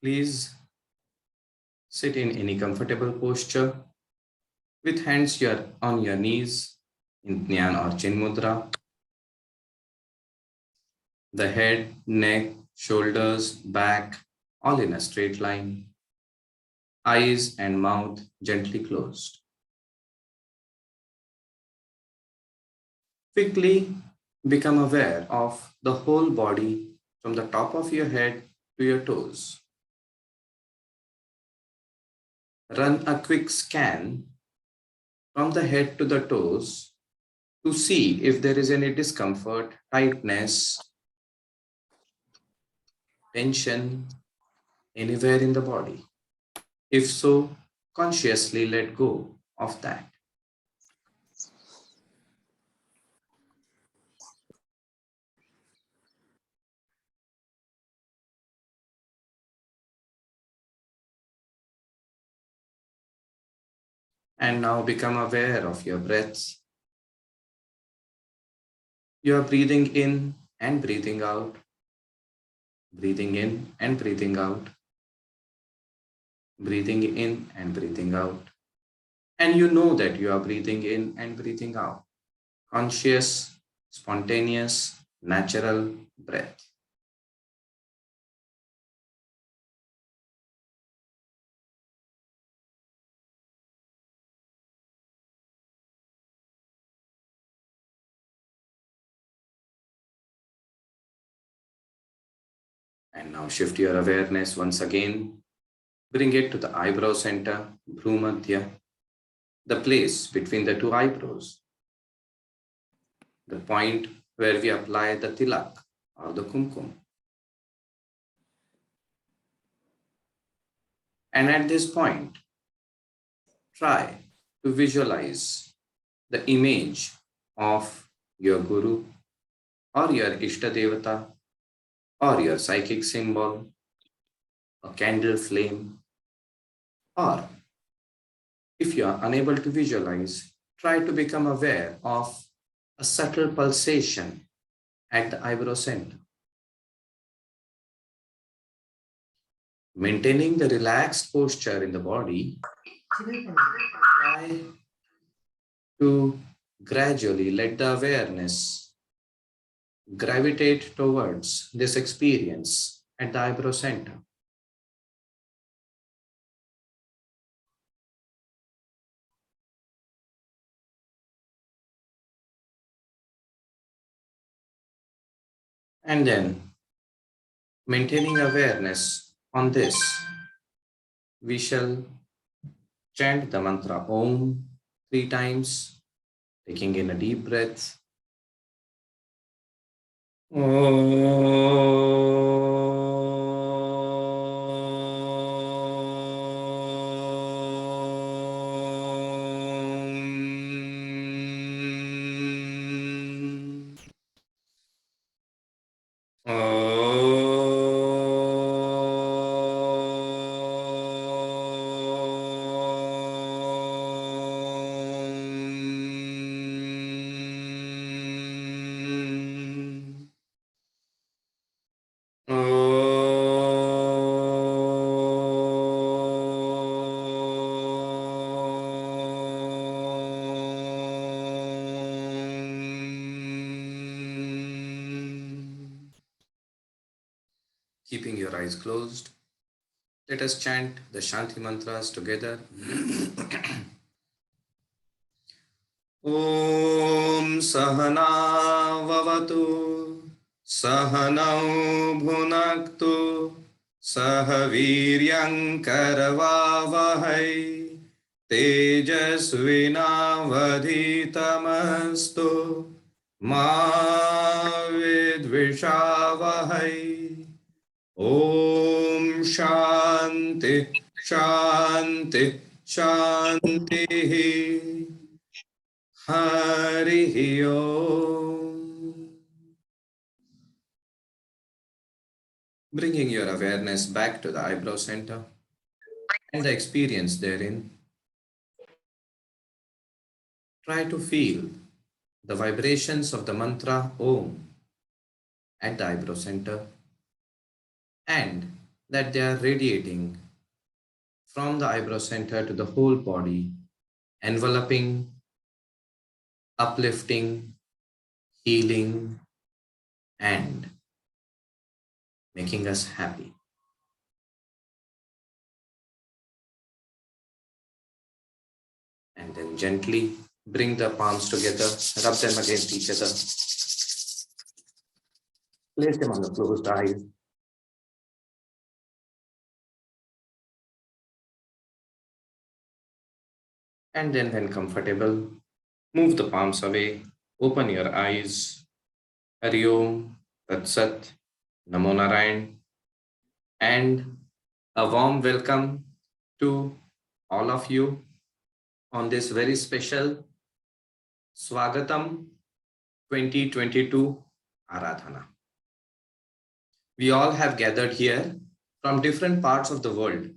Please sit in any comfortable posture with hands on your knees in Dhyan or Chin Mudra. The head, neck, shoulders, back, all in a straight line. Eyes and mouth gently closed. Quickly become aware of the whole body from the top of your head to your toes. Run a quick scan from the head to the toes to see if there is any discomfort, tightness, tension anywhere in the body. If so, consciously let go of that. And now become aware of your breath. You are breathing in and breathing out, breathing in and breathing out, breathing in and breathing out. And you know that you are breathing in and breathing out. Conscious, spontaneous, natural breath. And now shift your awareness once again. Bring it to the eyebrow center, Bhrumadhya, the place between the two eyebrows, the point where we apply the tilak or the kumkum. And at this point, try to visualize the image of your guru or your Ishtadevata or your psychic symbol, a candle flame, or if you are unable to visualize, try to become aware of a subtle pulsation at the eyebrow center. Maintaining the relaxed posture in the body, try to gradually let the awareness gravitate towards this experience at the eyebrow center. And then, maintaining awareness on this, we shall chant the mantra Om 3 times, taking in a deep breath. Keeping your eyes closed, let us chant the Shanti mantras together. Om Sahana Vavatu Sahanau Bhunaktu Sahaviryam Karavavahai Tejasvinavadhitamastu Ma Vidvishavahai. Om Shanti Shanti Shanti. Hari Om. Bringing your awareness back to the eyebrow center and the experience therein. Try to feel the vibrations of the mantra Om at the eyebrow center and that they are radiating from the eyebrow center to the whole body, enveloping, uplifting, healing, and making us happy. And then gently bring the palms together, rub them against each other, place them on the closed eyes. And then, when comfortable, move the palms away, open your eyes. Hari Om, Tat Sat, Namo Narayan, and a warm welcome to all of you on this very special Swagatam 2022 Aradhana. We all have gathered here from different parts of the world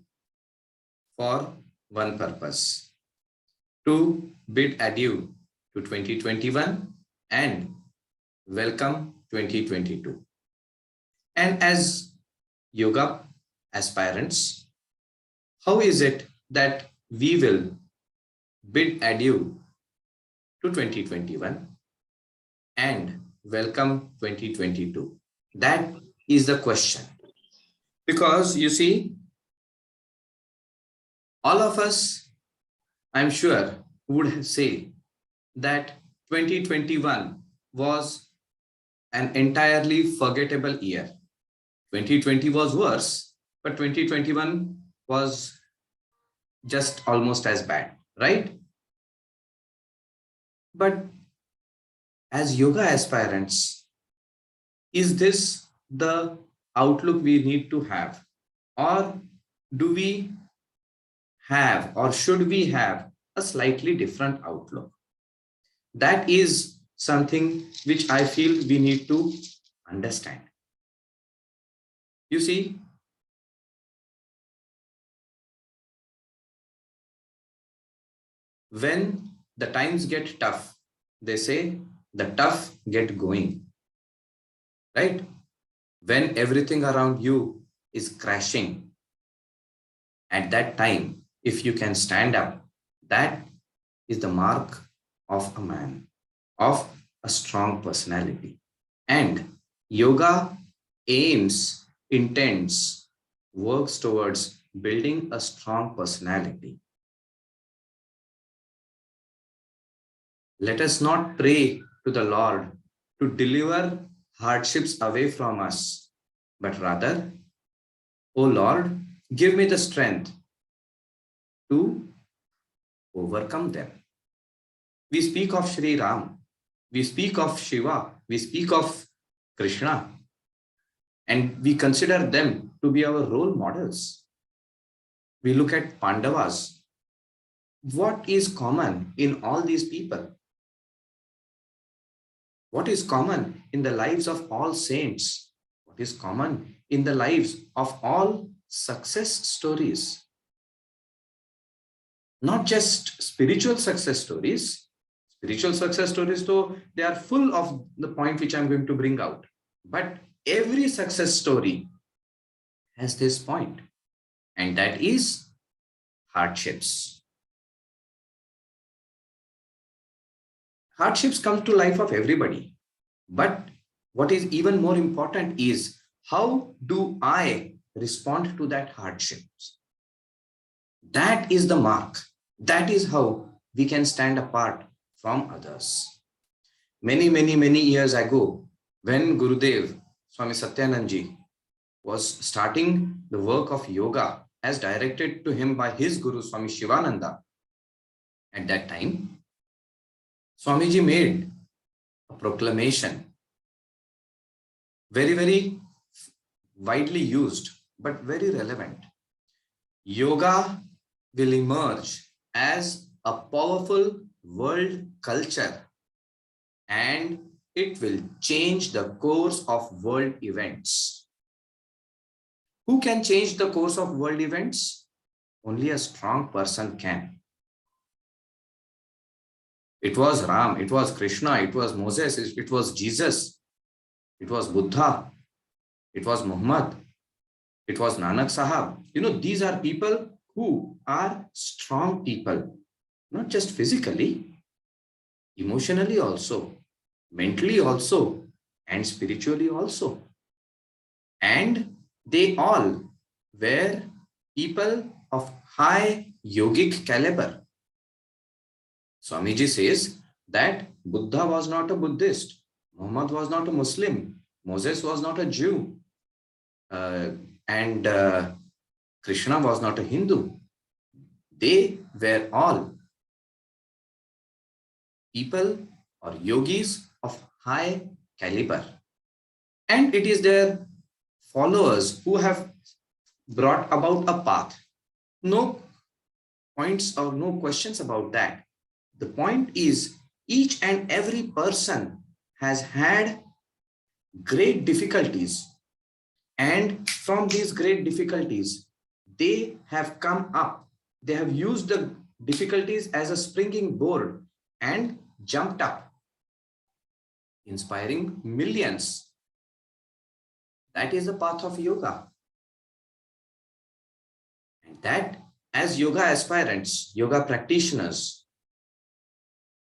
for one purpose: to bid adieu to 2021 and welcome 2022. And as yoga aspirants, how is it that we will bid adieu to 2021 and welcome 2022? That is the question. Because you see, all of us, I'm sure, would say that 2021 was an entirely forgettable year. 2020 was worse, but 2021 was just almost as bad, right? But as yoga aspirants, is this the outlook we need to have? Or do we have, or should we have, a slightly different outlook? That is something which I feel we need to understand. You see, when the times get tough, they say the tough get going, right? When everything around you is crashing, at that time, if you can stand up, that is the mark of a man, of a strong personality. And yoga aims, intends, works towards building a strong personality. Let us not pray to the Lord to deliver hardships away from us, but rather, O Lord, give me the strength to overcome them. We speak of Sri Ram, we speak of Shiva, we speak of Krishna, and we consider them to be our role models. We look at Pandavas. What is common in all these people? What is common in the lives of all saints? What is common in the lives of all success stories? Not just spiritual success stories. Spiritual success stories, though, they are full of the point which I'm going to bring out. But every success story has this point, and that is hardships. Hardships come to life of everybody. But what is even more important is, how do I respond to that hardships? That is the mark. That is how we can stand apart from others. Many years ago, when Gurudev, Swami Satyanandji, was starting the work of yoga as directed to him by his Guru, Swami Shivananda, at that time, Swamiji made a proclamation, very widely used, but very relevant. Yoga will emerge as a powerful world culture, and it will change the course of world events. Who can change the course of world events? Only a strong person can. It was Ram, it was Krishna, it was Moses, it was Jesus, it was Buddha, it was Muhammad, It was Nanak Sahab. These are people who are strong people, not just physically, emotionally also, mentally also, and spiritually also. And they all were people of high yogic caliber. Swamiji says that Buddha was not a Buddhist, Muhammad was not a Muslim, Moses was not a Jew, uh, and Krishna was not a Hindu. They were all people or yogis of high caliber. And it is their followers who have brought about a path. No points or no questions about that. The point is, each and every person has had great difficulties, and from these great difficulties, they have come up. They have used the difficulties as a springing board and jumped up, inspiring millions. That is the path of yoga. And that, as yoga aspirants, yoga practitioners,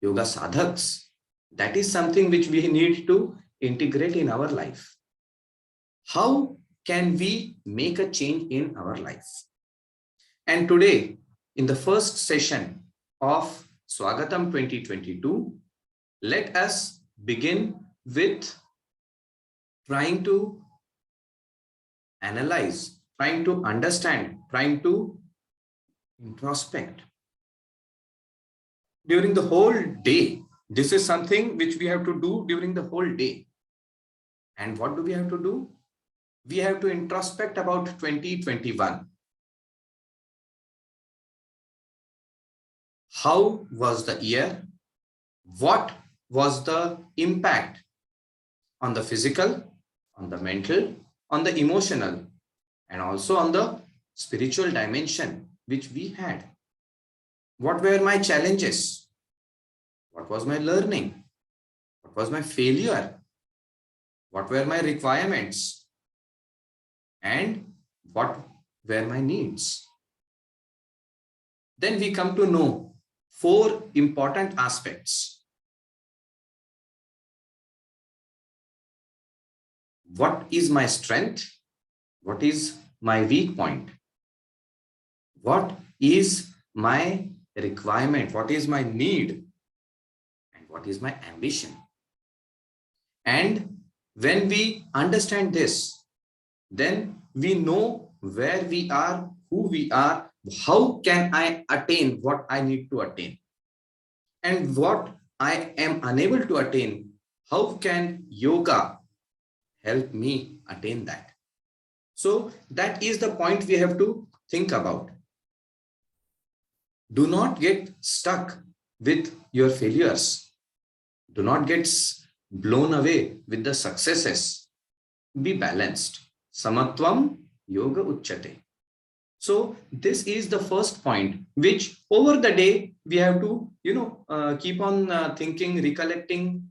yoga sadhaks, that is something which we need to integrate in our life. How can we make a change in our life? And today, in the first session of Swagatam 2022, let us begin with trying to analyze, trying to understand, trying to introspect. During the whole day, this is something which we have to do during the whole day. And what do we have to do? We have to introspect about 2021. How was the year? What was the impact on the physical, on the mental, on the emotional, and also on the spiritual dimension which we had? What were my challenges? What was my learning? What was my failure? What were my requirements? And what were my needs? Then we come to know 4 important aspects. What is my strength? What is my weak point? What is my requirement? What is my need? And what is my ambition? And when we understand this, then we know where we are, who we are, how can I attain what I need to attain, and what I am unable to attain, how can yoga help me attain that? So that is the point we have to think about. Do not get stuck with your failures. Do not get blown away with the successes. Be balanced. Samatvam yoga uchyate. So this is the first point, which over the day we have to, keep on thinking, recollecting.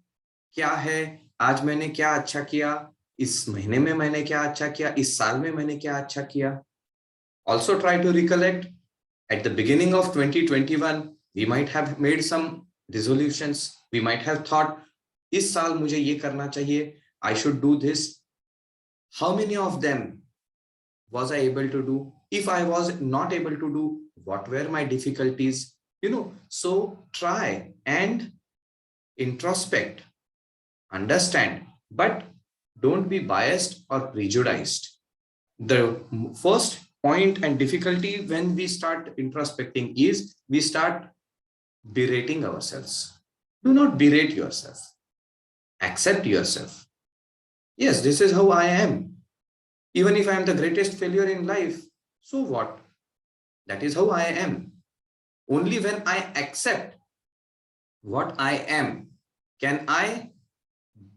क्या है, आज मैंने क्या अच्छा किया, इस महीने में मैंने क्या अच्छा किया, इस साल में मैंने क्या अच्छा किया. Also try to recollect. At the beginning of 2021, we might have made some resolutions. We might have thought, इस साल मुझे ये करना चाहिए, I should do this. How many of them was I able to do? If I was not able to do, what were my difficulties? So try and introspect, understand, but don't be biased or prejudiced. The first point and difficulty when we start introspecting is we start berating ourselves. Do not berate yourself. Accept yourself. Yes, this is how I am. Even if I am the greatest failure in life, so what? That is how I am. Only when I accept what I am, can I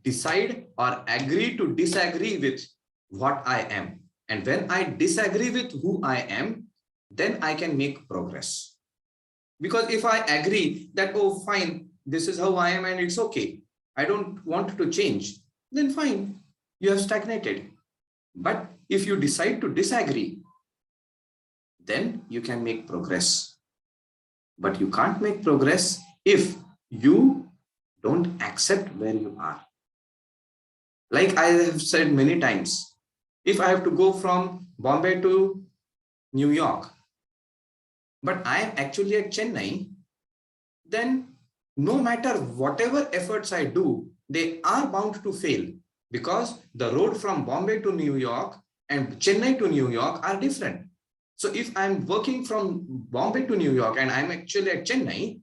decide or agree to disagree with what I am. And when I disagree with who I am, then I can make progress. Because if I agree that, oh, fine, this is how I am and it's okay, I don't want to change, then fine, you have stagnated. But if you decide to disagree, then you can make progress. But you can't make progress if you don't accept where you are. Like I have said many times, if I have to go from Bombay to New York, but I am actually at Chennai, then no matter whatever efforts I do, they are bound to fail because the road from Bombay to New York and Chennai to New York are different. So if I'm working from Bombay to New York and I'm actually at Chennai,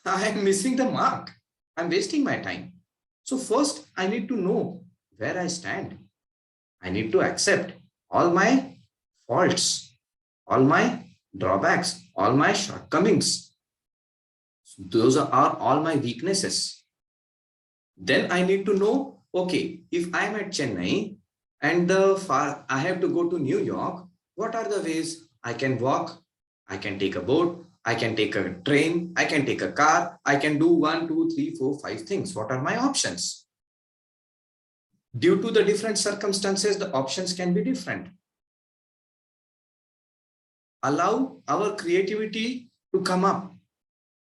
I'm missing the mark. I'm wasting my time. So first I need to know where I stand. I need to accept all my faults, all my drawbacks, all my shortcomings. Those are all my weaknesses. Then I need to know, okay, if I'm at Chennai and I have to go to New York, what are the ways I can walk? I can take a boat, I can take a train, I can take a car, I can do 1, 2, 3, 4, 5 things. What are my options? Due to the different circumstances, the options can be different. Allow our creativity to come up.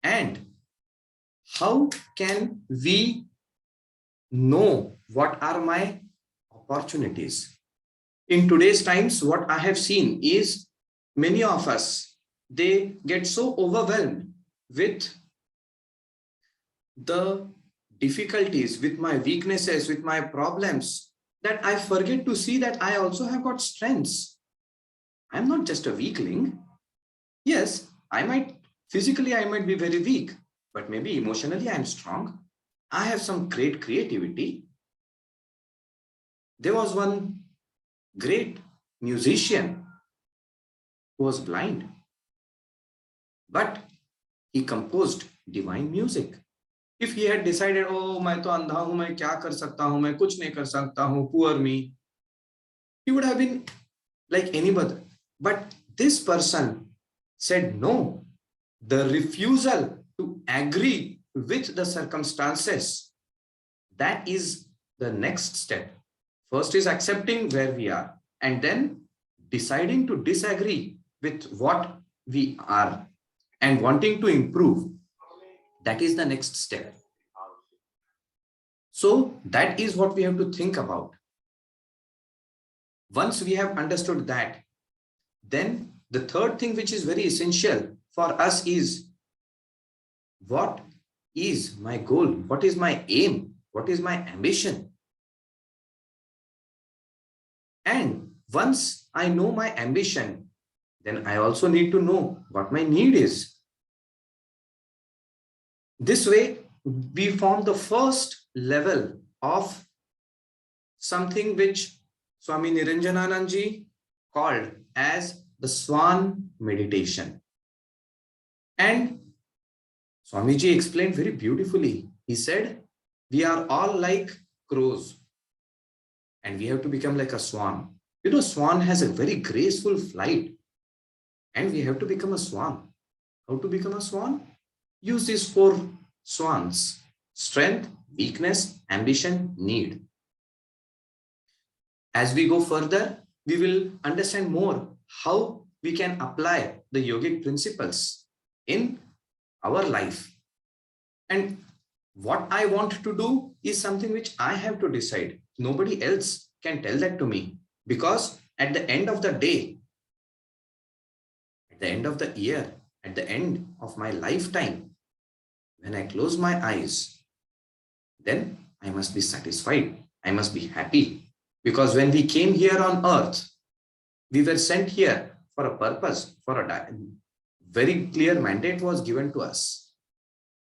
And how can we know what are my opportunities? In today's times, what I have seen is many of us, they get so overwhelmed with the difficulties, with my weaknesses, with my problems, that I forget to see that I also have got strengths. I'm not just a weakling. Yes, physically I might be very weak, but maybe emotionally I'm strong. I have some great creativity. There was one great musician who was blind, but he composed divine music. If he had decided, oh, मैं तो अंधा हूं, मैं क्या कर सकता हूं, मैं कुछ नहीं कर सकता हूं, poor me, he would have been like anybody. But this person said no. The refusal to agree with the circumstances, that is the next step. First is accepting where we are, and then deciding to disagree with what we are and wanting to improve. That is the next step. So that is what we have to think about. Once we have understood that, then the third thing which is very essential for us is, what is my goal? What is my aim? What is my ambition? And once I know my ambition, then I also need to know what my need is. This way, we form the first level of something which Swami Niranjananandji called as the Swan meditation. And Swamiji explained very beautifully. He said, we are all like crows and we have to become like a swan. You know, swan has a very graceful flight and we have to become a swan. How to become a swan? Use these 4 swans: strength, weakness, ambition, need. As we go further, we will understand more how we can apply the yogic principles in our life. And what I want to do is something which I have to decide. Nobody else can tell that to me, because at the end of the day, at the end of the year, at the end of my lifetime, when I close my eyes, then I must be satisfied. I must be happy. Because when we came here on earth, we were sent here for a purpose, for a very clear mandate was given to us.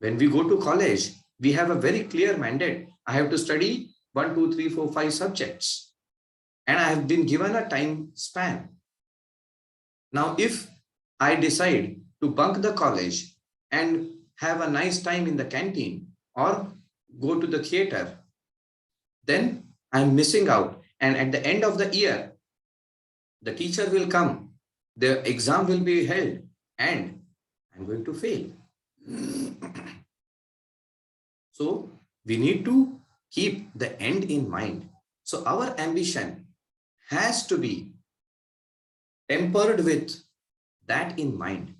When we go to college, we have a very clear mandate. I have to study 1, 2, 3, 4, 5 subjects. And I have been given a time span. Now, if I decide to bunk the college and have a nice time in the canteen or go to the theater, then I'm missing out. And at the end of the year, the teacher will come, the exam will be held, and I'm going to fail. So we need to keep the end in mind. So our ambition has to be tempered with that in mind.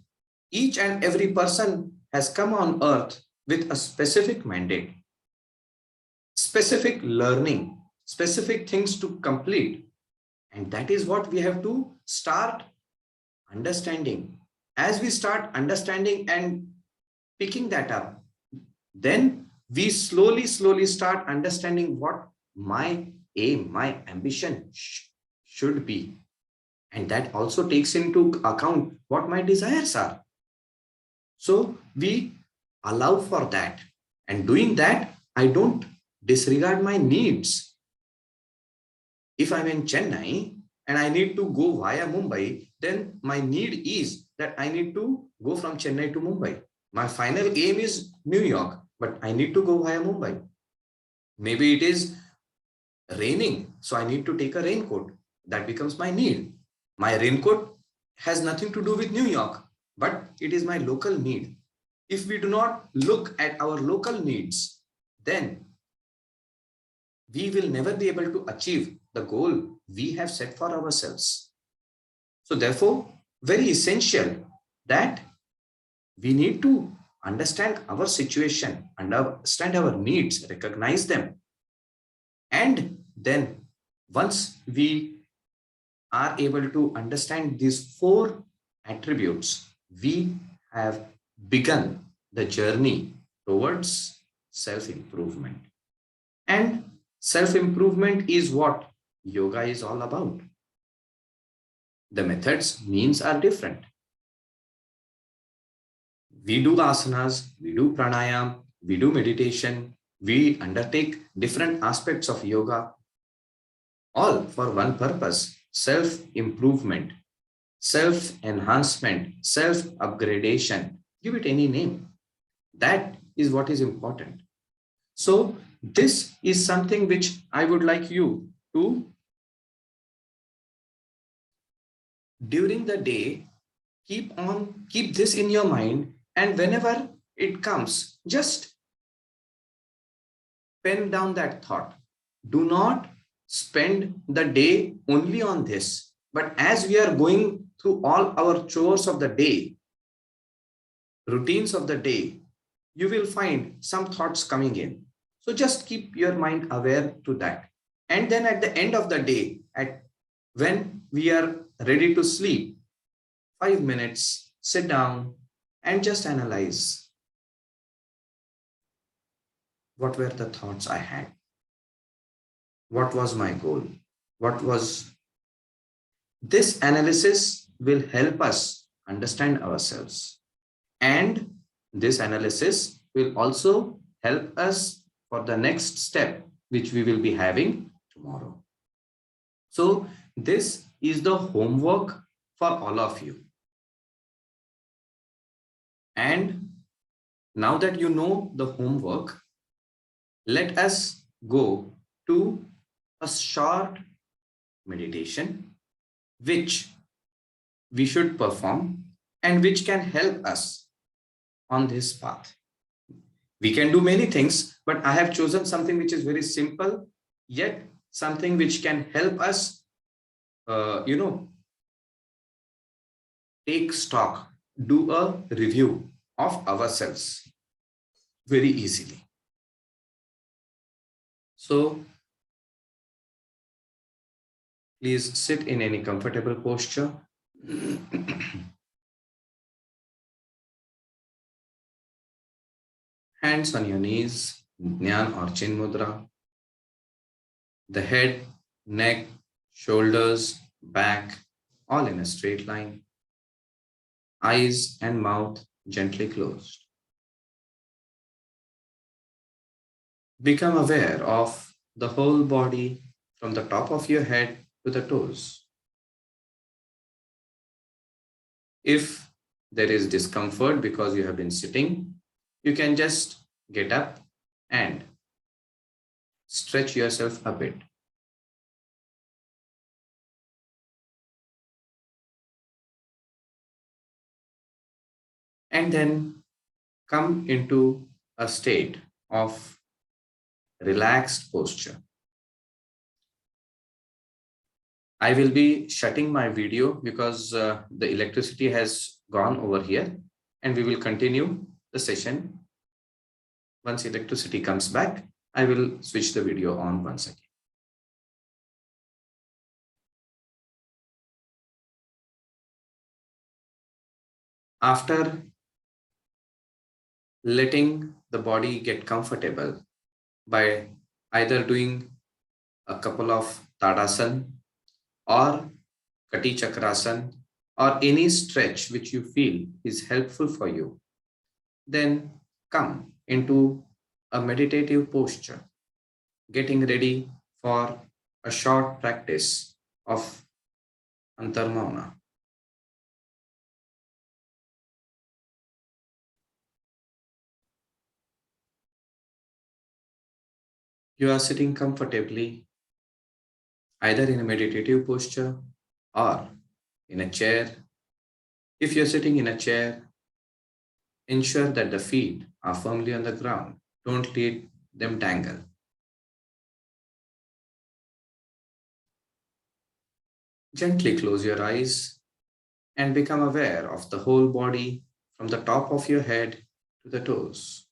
Each and every person has come on earth with a specific mandate, specific learning, specific things to complete. And that is what we have to start understanding. As we start understanding and picking that up, then we slowly start understanding what my aim, my ambition should be. And that also takes into account what my desires are. So we allow for that. And doing that, I don't disregard my needs. If I'm in Chennai and I need to go via Mumbai, then my need is that I need to go from Chennai to Mumbai. My final aim is New York, but I need to go via Mumbai. Maybe it is raining, so I need to take a raincoat. That becomes my need. My raincoat has nothing to do with New York, but it is my local need. If we do not look at our local needs, then we will never be able to achieve the goal we have set for ourselves. So therefore, very essential that we need to understand our situation, understand our needs, recognize them. And then once we are able to understand these four attributes, we have begun the journey towards self-improvement. And self-improvement is what yoga is all about. The methods, means are different. We do asanas, we do pranayam, we do meditation, we undertake different aspects of yoga, all for one purpose: self-improvement, self-enhancement, self-upgradation. Give it any name. That is what is important. So this is something which I would like you to, during the day, keep this in your mind, and whenever it comes, just pen down that thought. Do not spend the day only on this, but as we are going through all our chores of the day, routines of the day, you will find some thoughts coming in. So just keep your mind aware to that. And then at the end of the day, when we are ready to sleep, 5 minutes, sit down and just analyze what were the thoughts I had. What was my goal? What was this analysis will help us understand ourselves. And this analysis will also help us for the next step, which we will be having tomorrow. So this is the homework for all of you. And now that you know the homework, let us go to a short meditation which we should perform and which can help us on this path. We can do many things, but I have chosen something which is very simple, yet something which can help us, take stock, do a review of ourselves very easily. So please sit in any comfortable posture. Hands on your knees, Jnana or Chin Mudra. The head, neck, shoulders, back, all in a straight line. Eyes and mouth gently closed. Become aware of the whole body from the top of your head to the toes. If there is discomfort because you have been sitting, you can just get up and stretch yourself a bit. And then come into a state of relaxed posture. I will be shutting my video because the electricity has gone over here, and we will continue the session. Once electricity comes back, I will switch the video on once again. After letting the body get comfortable by either doing a couple of Tadasan or Kati Chakrasan or any stretch which you feel is helpful for you, then come into a meditative posture, getting ready for a short practice of Antarmauna. You are sitting comfortably either in a meditative posture or in a chair. If you're sitting in a chair, ensure that the feet are firmly on the ground. Don't let them dangle. Gently close your eyes and become aware of the whole body from the top of your head to the toes.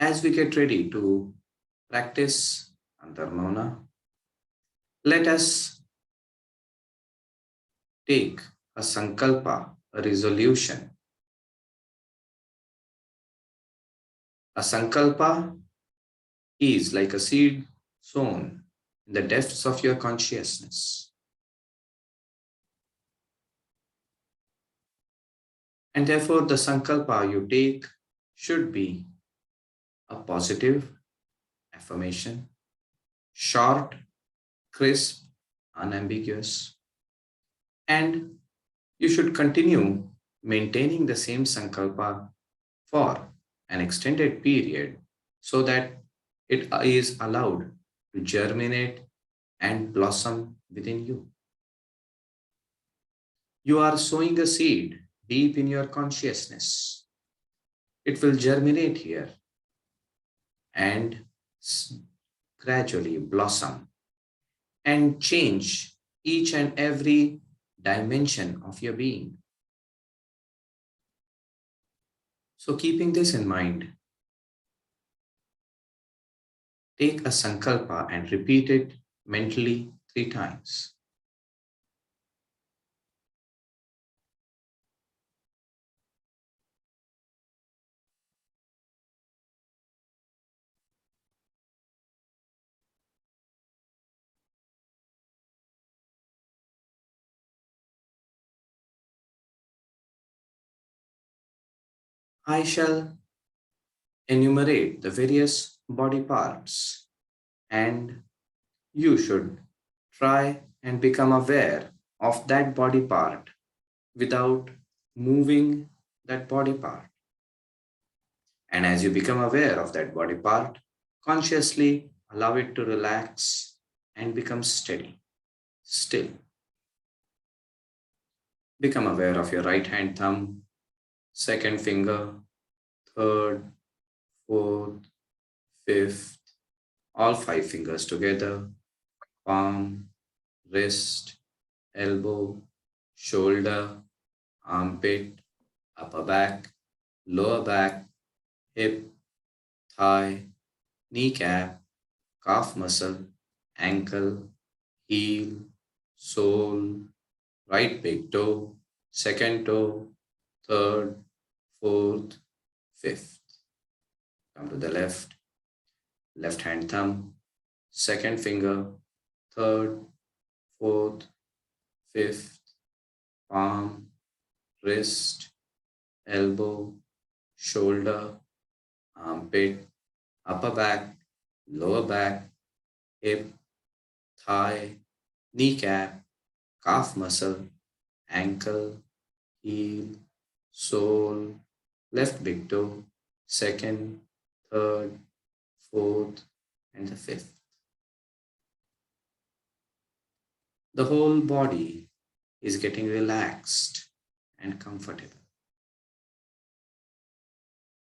As we get ready to practice Antarmona, let us take a sankalpa, a resolution. A sankalpa is like a seed sown in the depths of your consciousness. And therefore, the sankalpa you take should be a positive affirmation, short, crisp, unambiguous, and you should continue maintaining the same sankalpa for an extended period so that it is allowed to germinate and blossom within you. You are sowing a seed deep in your consciousness. It will germinate here and gradually blossom and change each and every dimension of your being. So, keeping this in mind, take a sankalpa and repeat it mentally 3 times. I shall enumerate the various body parts, and you should try and become aware of that body part without moving that body part. And as you become aware of that body part, consciously allow it to relax and become steady, still. Become aware of your right hand thumb, second finger, third, fourth, fifth, all 5 fingers together, palm, wrist, elbow, shoulder, armpit, upper back, lower back, hip, thigh, kneecap, calf muscle, ankle, heel, sole, right big toe, second toe, third, fourth, fifth. Come to the left hand thumb, second finger, third, fourth, fifth, palm, wrist, elbow, shoulder, armpit, upper back, lower back, hip, thigh, kneecap, calf muscle, ankle, heel, sole, left big toe, second, third, fourth, and the fifth. The whole body is getting relaxed and comfortable.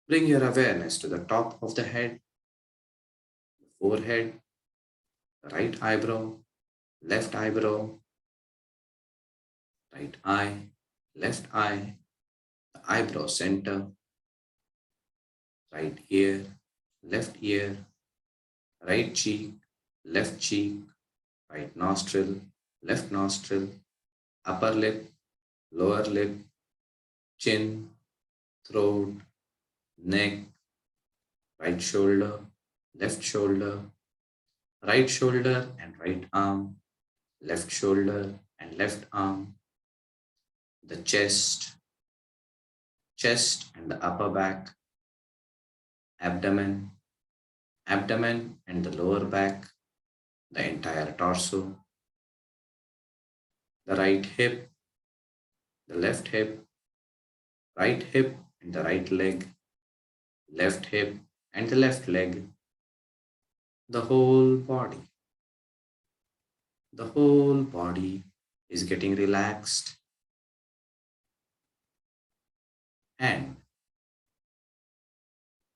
Bring your awareness to the top of the head, forehead, the right eyebrow, right eye, the eyebrow center, right ear, right cheek, right nostril, upper lip, lower lip, chin, throat, neck, right left shoulder, right shoulder and right arm, left shoulder and left arm, the chest and the upper back, abdomen, abdomen and the lower back, the entire torso, the right hip, the left hip, right hip and the right leg, left hip and the left leg, the whole body. The whole body is getting relaxed and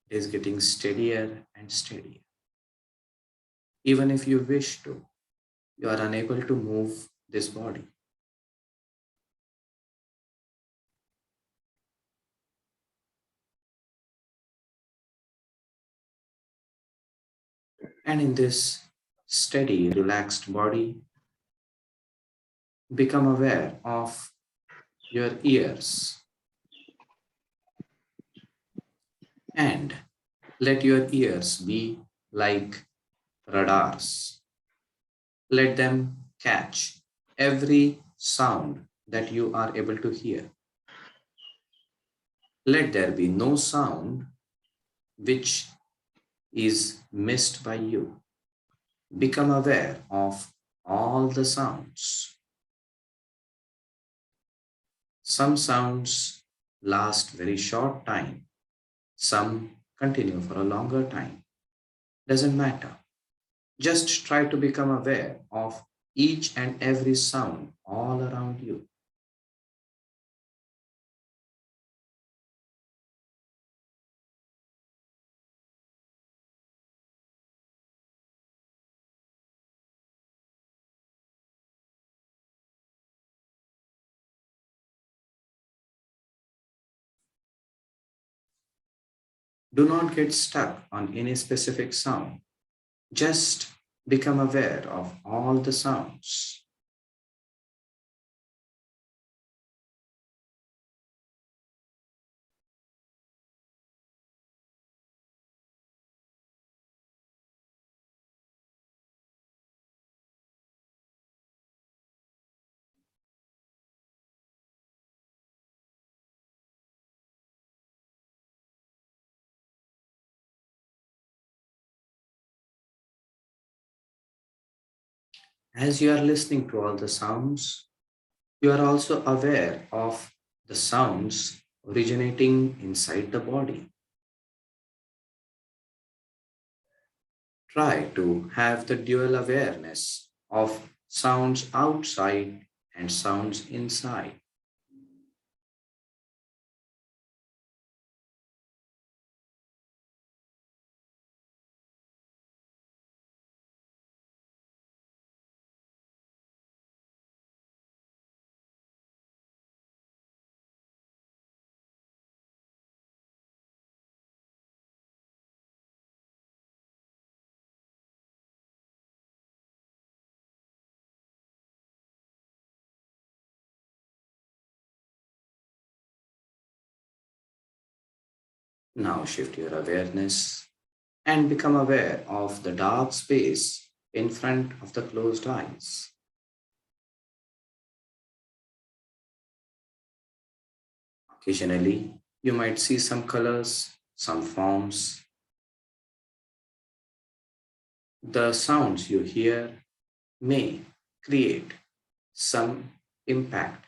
is getting steadier and steadier. Even if you wish to, you are unable to move this body. And in this steady, relaxed body, become aware of your ears and let your ears be like radars. Let them catch every sound that you are able to hear. Let there be no sound which is missed by you. Become aware of all the sounds. Some sounds last very short time, some continue for a longer time. Doesn't matter. Just try to become aware of each and every sound all around you. Do not get stuck on any specific sound. Just become aware of all the sounds. As you are listening to all the sounds, you are also aware of the sounds originating inside the body. Try to have the dual awareness of sounds outside and sounds inside. Now shift your awareness and become aware of the dark space in front of the closed eyes. Occasionally, you might see some colors, some forms. The sounds you hear may create some impact.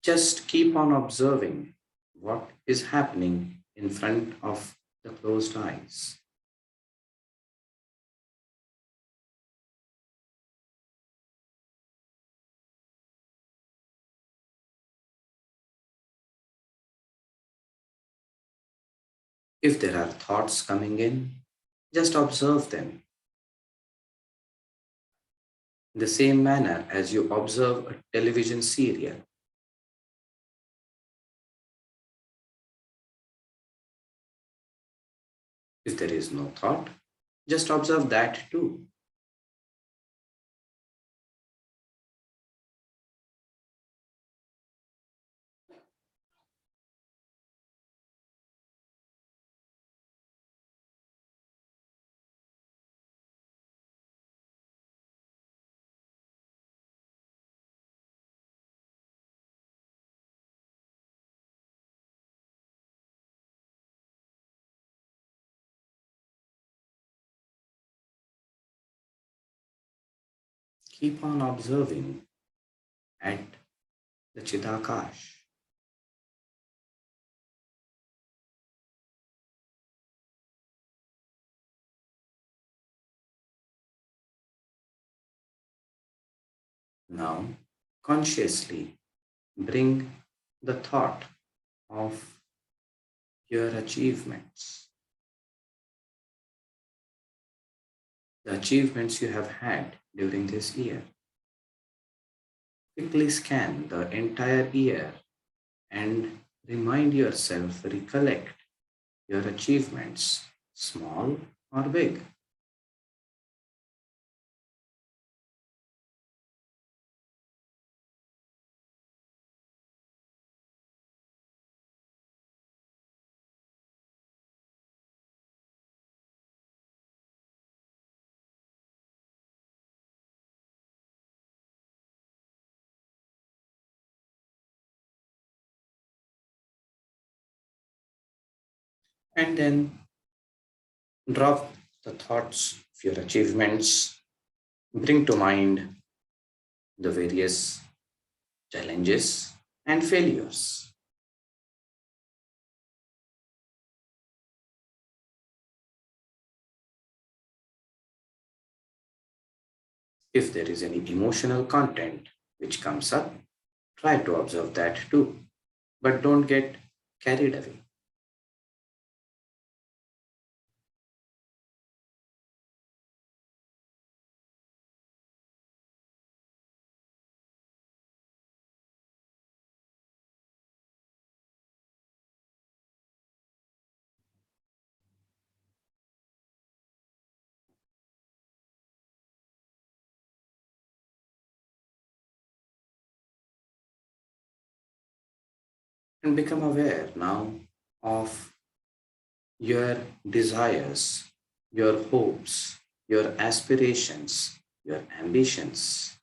Just keep on observing what is happening in front of the closed eyes. If there are thoughts coming in, just observe them in the same manner as you observe a television serial. If there is no thought, just observe that too. Keep on observing at the Chidakash. Now, consciously bring the thought of your achievements, the achievements you have had during this year. Quickly scan the entire year and remind yourself, recollect your achievements, small or big. And then drop the thoughts of your achievements, bring to mind the various challenges and failures. If there is any emotional content which comes up, try to observe that too, but don't get carried away. And become aware now of your desires, your hopes, your aspirations, your ambitions,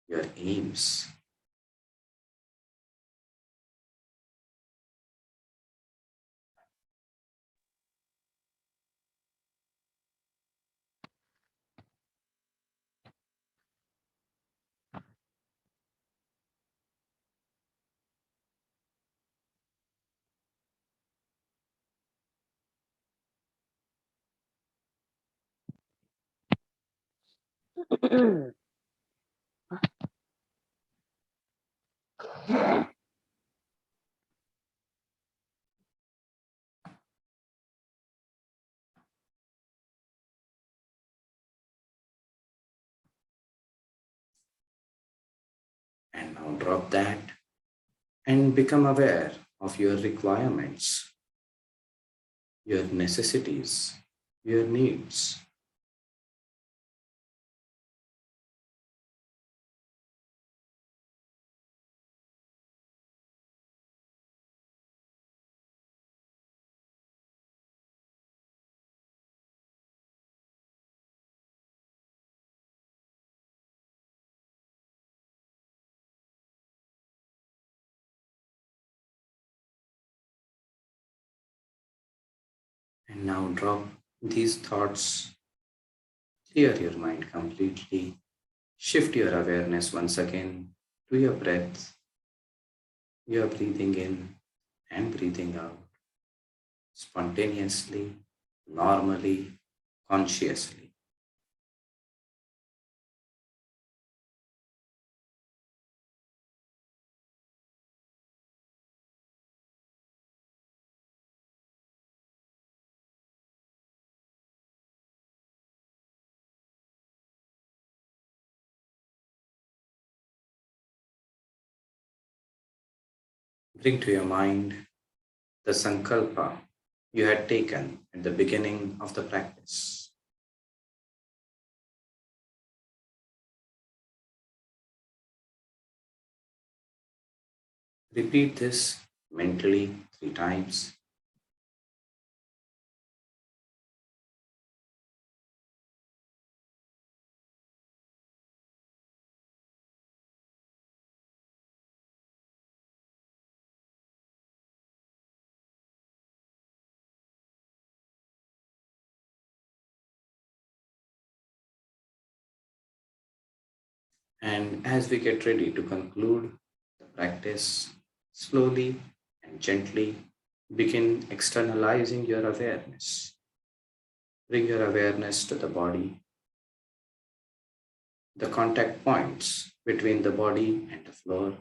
your aims. And now drop that and become aware of your requirements, your necessities, your needs. And now drop these thoughts, clear your mind completely, shift your awareness once again to your breath. You are breathing in and breathing out spontaneously, normally, consciously. Bring to your mind the sankalpa you had taken at the beginning of the practice. Repeat this mentally 3 times. And as we get ready to conclude the practice, slowly and gently begin externalizing your awareness. Bring your awareness to the body, the contact points between the body and the floor,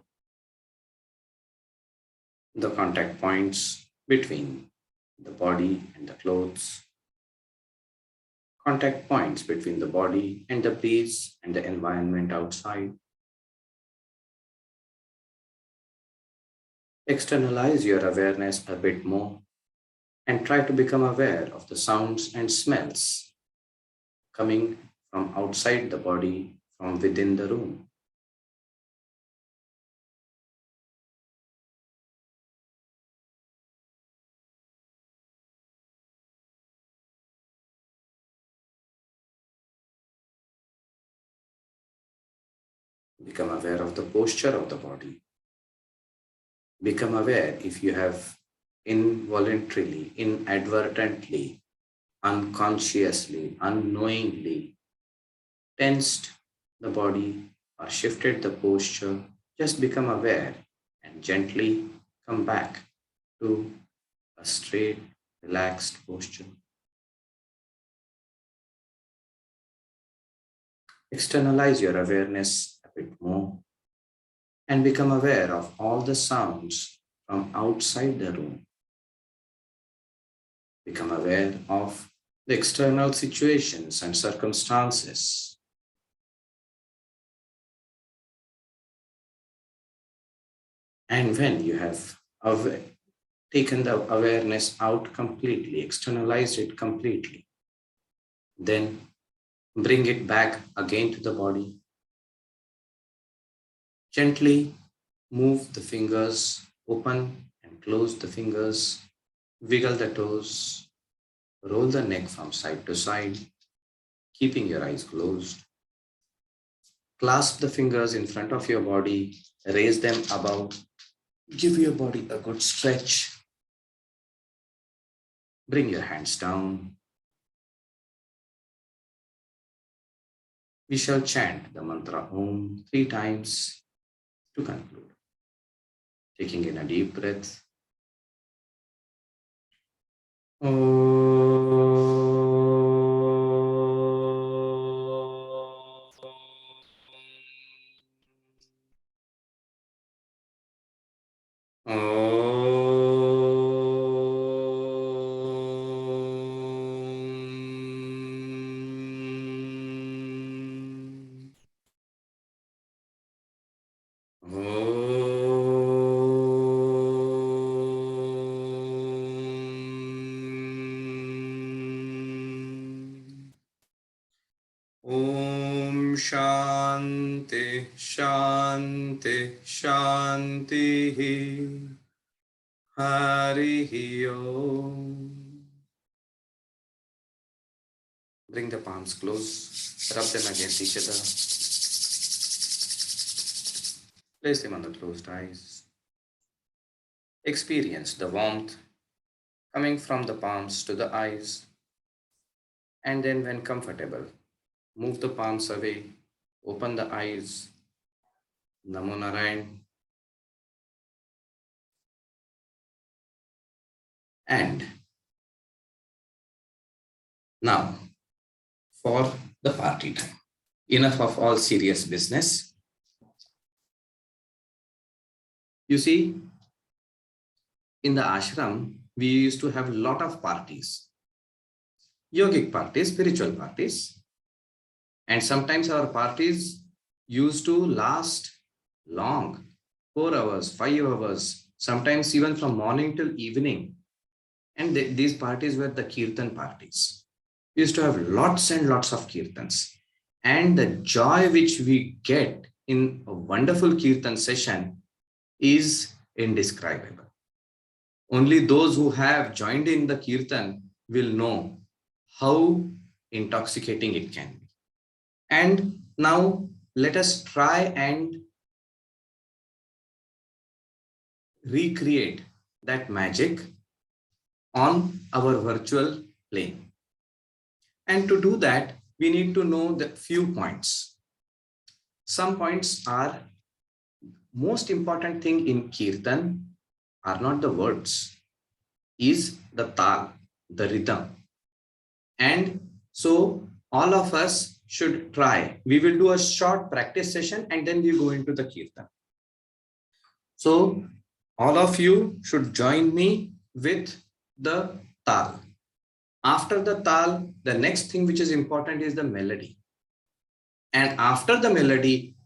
the contact points between the body and the clothes, contact points between the body and the breeze and the environment outside. Externalize your awareness a bit more and try to become aware of the sounds and smells coming from outside the body, from within the room. Become aware of the posture of the body. Become aware if you have involuntarily, inadvertently, unconsciously, unknowingly tensed the body or shifted the posture. Just become aware and gently come back to a straight, relaxed posture. Externalize your awareness a bit more and become aware of all the sounds from outside the room. Become aware of the external situations and circumstances. And when you have taken the awareness out completely, externalized it completely, then bring it back again to the body. Gently move the fingers, open and close the fingers, wiggle the toes, roll the neck from side to side, keeping your eyes closed. Clasp the fingers in front of your body, raise them above, give your body a good stretch. Bring your hands down. We shall chant the mantra Om 3 times to conclude. Taking in a deep breath. Om Shanti Shanti Shanti Hari Om. Bring the palms close, rub them against each other. Place them on the closed eyes. Experience the warmth coming from the palms to the eyes. And then, when comfortable, move the palms away, open the eyes. Namo Narayan. And now, for the party time. Enough of all serious business. You see, in the ashram, we used to have a lot of parties, yogic parties, spiritual parties. And sometimes our parties used to last long, 4 hours, 5 hours, sometimes even from morning till evening. And these parties were the kirtan parties. We used to have lots and lots of kirtans. And the joy which we get in a wonderful kirtan session is indescribable. Only those who have joined in the kirtan will know how intoxicating it can be. And now let us try and recreate that magic on our virtual plane. And to do that, we need to know the few points. Some points are most important thing in kirtan are not the words, is the tal, the rhythm. And so all of us should try. We will do a short practice session and then we go into the kirtan. So all of you should join me with the tal. After the tal, the next thing which is important is the melody. And after the melody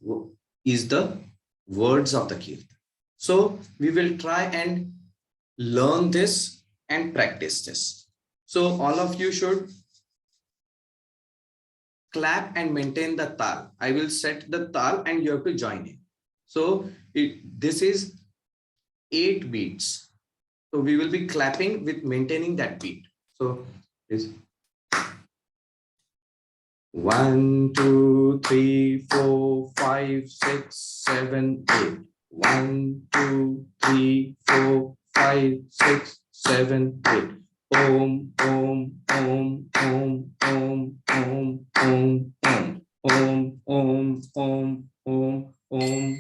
is the words of the kirtan. So we will try and learn this and practice this. So all of you should clap and maintain the tal. I will set the tal and you have to join in. So this is 8 beats. So we will be clapping with maintaining that beat. So is 1, 2, 3, 4, 5, 6, 7, 8. 1, 2, 3, 4, 5, 6, 7, 8. Om, om, om, om, om, om, om, om, om, om, om, om, om, om,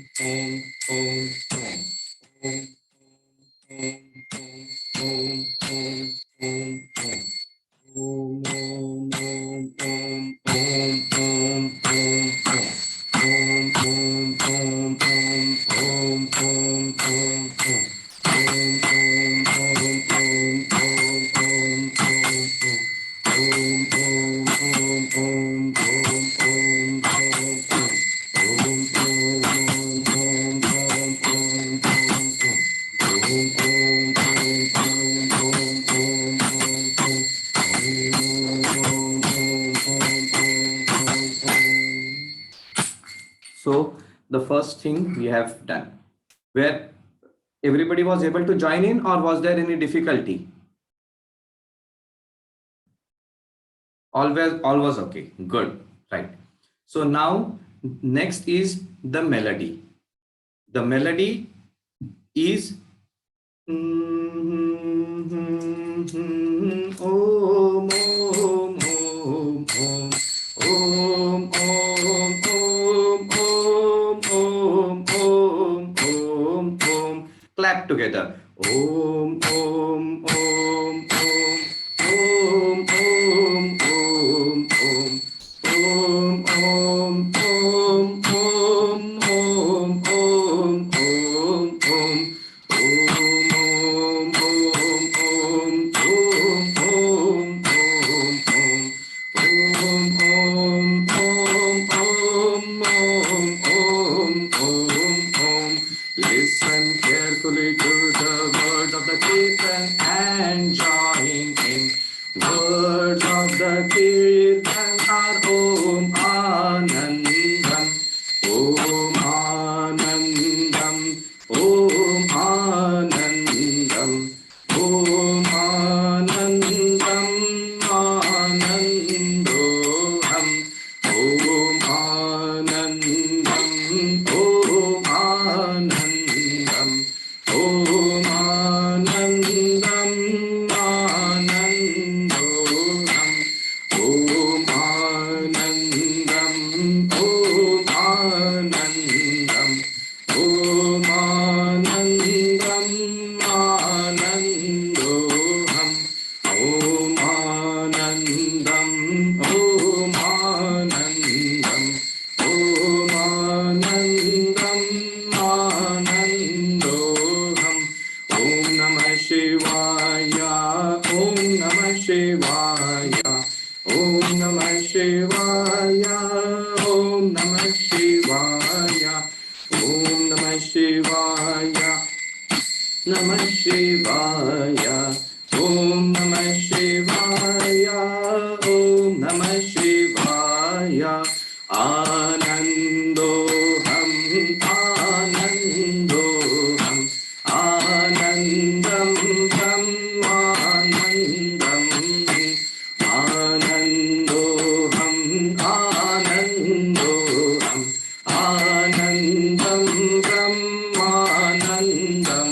So the first thing we have done, where everybody was able to join in, or was there any difficulty? All was okay. Good. Right. So now next is the melody. The melody is clap together. Om, om, om, om, om, om, om, om. Om, om, om, om, om, om, om, om. Listen carefully to the words of the Kirtan and join in. Words of the Kirtan are Om Anandam, Om Anandam, Om Anandam, Om Anandam, Anandoham, Om Anandam, Om Anandam, Om Anandam, Anandoham, Om Anandam, Om Anandam, Om Anandam, Anandoham, Om Anandam, Om Anandam, Om Anandam, Anandoham. Om Namah Shivaya, Om Namah Shivaya, Om Namah Shivaya, Om Namah Shivaya, Om Namah Shivaya. Namah Shivaya. Om Namah Shivaya. Om Namah Shivaya. Anandoham, Anandoham, Anandam Brahmanandam, Anandoham, Anandoham, Anandam Brahmanandam.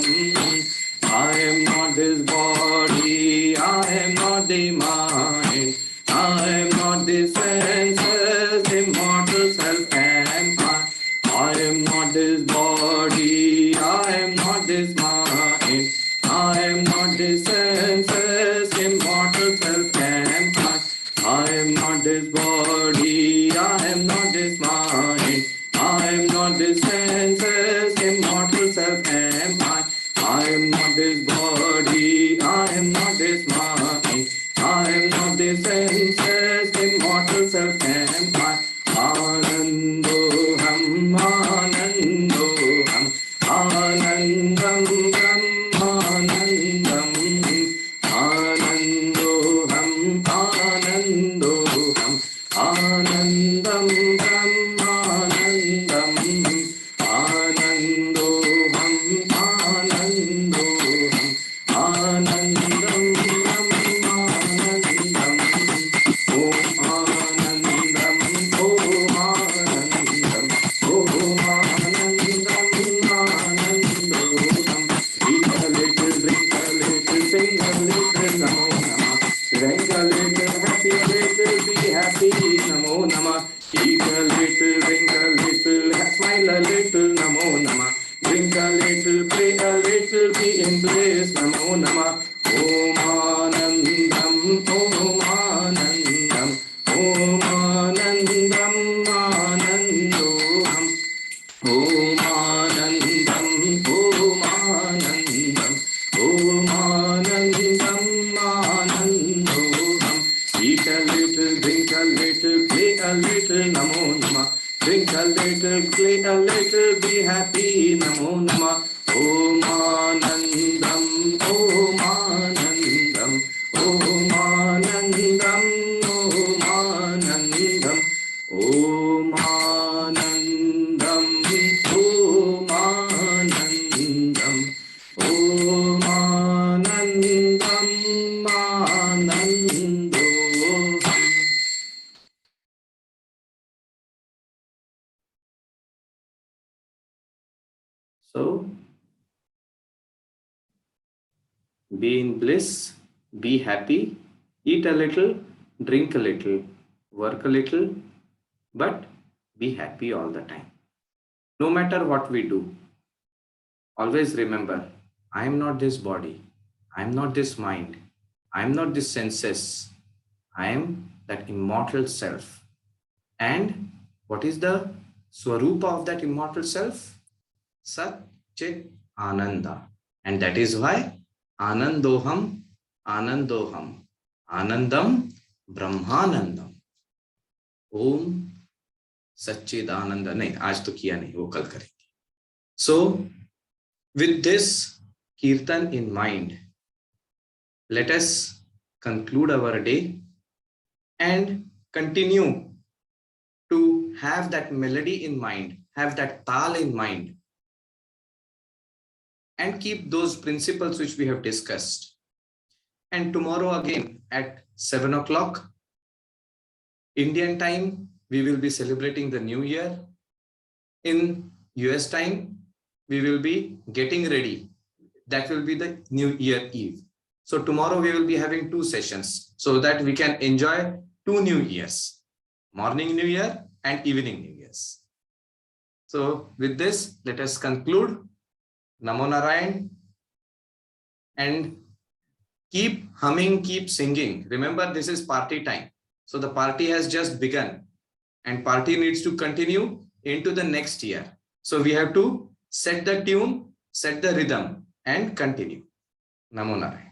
I am not this body, I am not the mind, I am not the senses, immortal self am I. I am not this body, I am not this mind, I am not the senses, immortal self am I. I am not this body, I am not this mind, I am not this senses, immortal self am I. I am not this body, I am not this mind, I am not this senses, immortal self am I. Anandoham, Anandoham, Anandam Brahmanandam, Anandoham, Anandoham, Anandam Brahmanandam, Anandoham, Anandoham, Anandam Brahmanandam. Om Anandam, Om Anandam, Om Anandam, Anandoham. Eat a little, drink a little, sing a little, Namo Namah. Drink a little, happy a little, be happy, Namo Namah. Eat a little, drink a little, smile a little, Namo Namah. Drink a little, play a little, be in bliss, Namo Namah. Om Anandam, Om Anandam, Om Anandam, Anandoham. Om Anandam, Om Anandam, Om Anandam, Anandoham. Eat a little, drink a little, play a little, Namo Namah. Drink a little, play a little, be happy, Namo Namah. Om Anandam, Om Anandam, Om Anandam, Om Anandam, Om Anandam, Om Anandam, Om Anandam, Anandoham. So, be in bliss, be happy, eat a little, drink a little, work a little, but be happy all the time. No matter what we do, always remember, I am not this body, I am not this mind, I am not this senses, I am that immortal self. And what is the swarupa of that immortal self? Sat Chit Ananda. And that is why Anandoham, Anandoham, Anandam, Brahmanandam. Om Satchidananda. नहीं, आज तो किया नहीं, वो कल करेंगे. So, with this kirtan in mind, let us conclude our day and continue to have that melody in mind, have that tal in mind, and keep those principles which we have discussed. And tomorrow again at 7 o'clock Indian time, we will be celebrating the new year. In US time, we will be getting ready. That will be the New Year Eve. So tomorrow we will be having 2 sessions so that we can enjoy 2 New Years, morning New Year and evening New Year's. So with this, let us conclude. Namo Narayan, and keep humming, keep singing. Remember, this is party time. So the party has just begun and party needs to continue into the next year. So we have to set the tune, set the rhythm and continue. Namo Narayan.